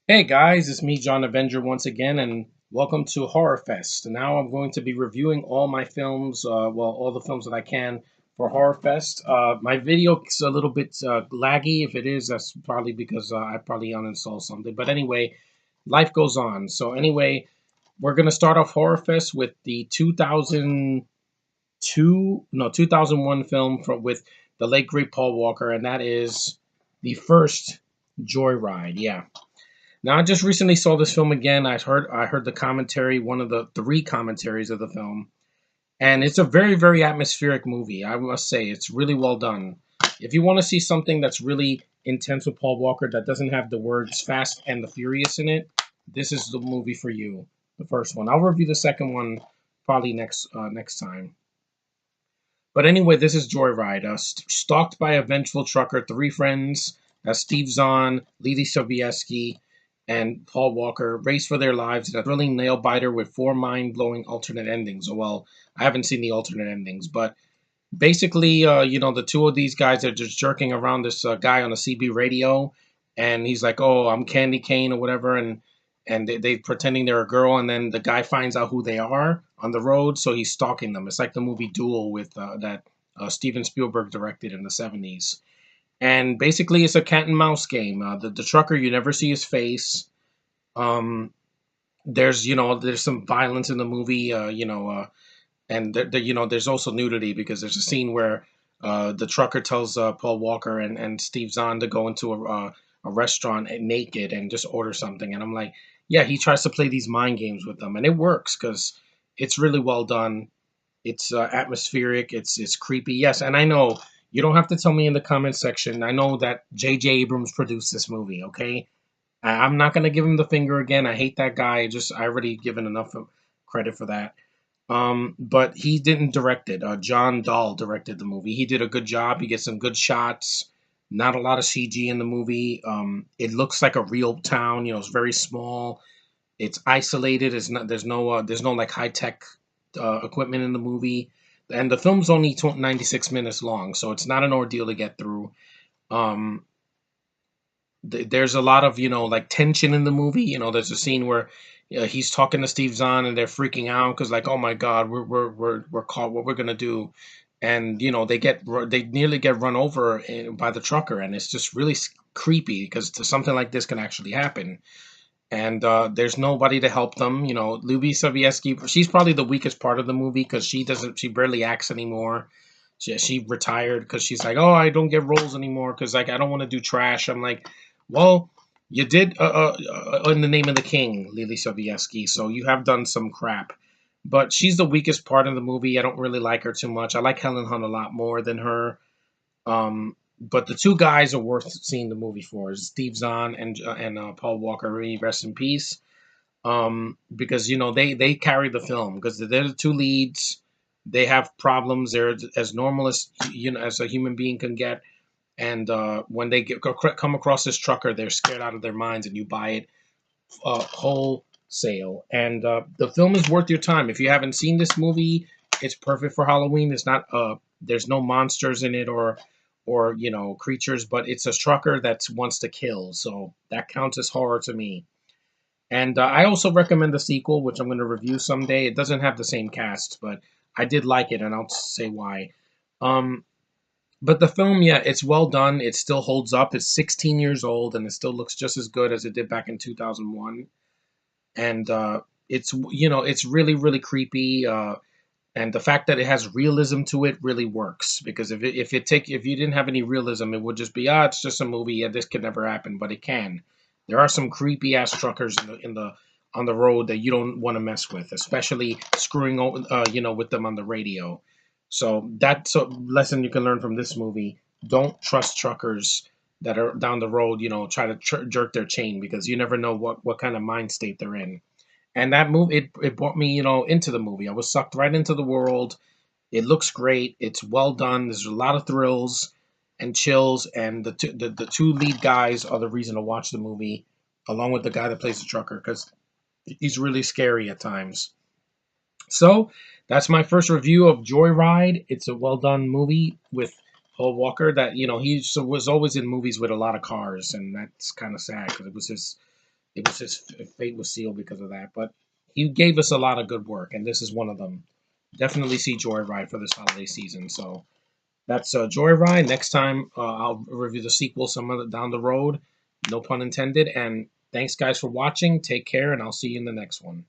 Hey guys, it's me, John Avenger, once again, and welcome to Horrorfest. Now I'm going to be reviewing all my films, all the films that I can for Horrorfest. My video is a little bit laggy. If it is, that's probably because I probably uninstalled something. But anyway, life goes on. So anyway, we're gonna start off Horrorfest with the 2001 film with the late great Paul Walker, and that is the first Joyride. Yeah. Now, I just recently saw this film again. I heard the commentary, one of the three commentaries of the film, and it's a very atmospheric movie. I must say, it's really well done. If you want to see something that's really intense with Paul Walker that doesn't have the words "Fast and the Furious" in it, this is the movie for you. The first one. I'll review the second one probably next time. But anyway, this is Joyride. Stalked by a vengeful trucker, three friends, Steve Zahn, Lily Sobieski, and Paul Walker, race for their lives in a thrilling nail biter with four mind blowing alternate endings. Well, I haven't seen the alternate endings, but basically, the two of these guys are just jerking around this guy on the CB radio, and he's like, "Oh, I'm Candy Cane" or whatever, and they pretending they're a girl, and then the guy finds out who they are on the road, so he's stalking them. It's like the movie Duel with that Steven Spielberg directed in the '70s, and basically it's a cat and mouse game. The trucker, you never see his face. Um, there's some violence in the movie. And there's also nudity because there's a scene where the trucker tells Paul Walker and Steve Zahn to go into a restaurant naked and just order something, and I'm like, yeah, he tries to play these mind games with them, and it works because it's really well done. It's atmospheric. It's creepy. Yes, and I know you don't have to tell me in the comment section. I know that J.J. Abrams produced this movie. Okay, I'm not gonna give him the finger again. I hate that guy. I already given enough of credit for that. But he didn't direct it. John Dahl directed the movie. He did a good job. He gets some good shots. Not a lot of CG in the movie. It looks like a real town. It's very small. It's isolated. It's not. There's no like high tech equipment in the movie. And the film's only 96 minutes long, so it's not an ordeal to get through. Um, there's a lot of like tension in the movie. There's a scene where he's talking to Steve Zahn and they're freaking out because like, oh my god, we're caught. What we're gonna do? And they nearly get run over by the trucker, and it's just really creepy because something like this can actually happen. And there's nobody to help them. Luby Sobieski, she's probably the weakest part of the movie because she barely acts anymore. She retired because she's like, oh, I don't get roles anymore because like I don't want to do trash. I'm like, well, you did in the name of the king, Lily Sobieski, so you have done some crap. But she's the weakest part of the movie. I don't really like her too much. I like Helen Hunt a lot more than her. But the two guys are worth seeing the movie for is Steve Zahn and Paul Walker. Really rest in peace. Because they carry the film because they're the two leads. They have problems. They're as normal as as a human being can get. And when they come across this trucker, they're scared out of their minds, and you buy it wholesale. And the film is worth your time. If you haven't seen this movie, it's perfect for Halloween. It's not there's no monsters in it or creatures, but it's a trucker that wants to kill, so that counts as horror to me. And I also recommend the sequel, which I'm going to review someday. It doesn't have the same cast, but I did like it, and I'll say why. Um, but the film, yeah, it's well done. It still holds up. It's 16 years old, and it still looks just as good as it did back in 2001. And it's really creepy. And the fact that it has realism to it really works because if you didn't have any realism, it would just be it's just a movie. Yeah, this could never happen, but it can. There are some creepy ass truckers in the on the road that you don't want to mess with, especially screwing over with them on the radio. So that's a lesson you can learn from this movie. Don't trust truckers that are down the road. Try to jerk their chain because you never know what kind of mind state they're in. And that movie, it brought me, into the movie. I was sucked right into the world. It looks great. It's well done. There's a lot of thrills and chills, and the two lead guys are the reason to watch the movie, along with the guy that plays the trucker, because he's really scary at times. So that's my first review of Joyride. It's a well done movie with Paul Walker. That he was always in movies with a lot of cars, and that's kind of sad because it was his it was his fate was sealed because of that. But he gave us a lot of good work, and this is one of them. Definitely see Joyride for this holiday season. So that's Joyride. Next time I'll review the sequel some other down the road. No pun intended. And thanks guys for watching. Take care, and I'll see you in the next one.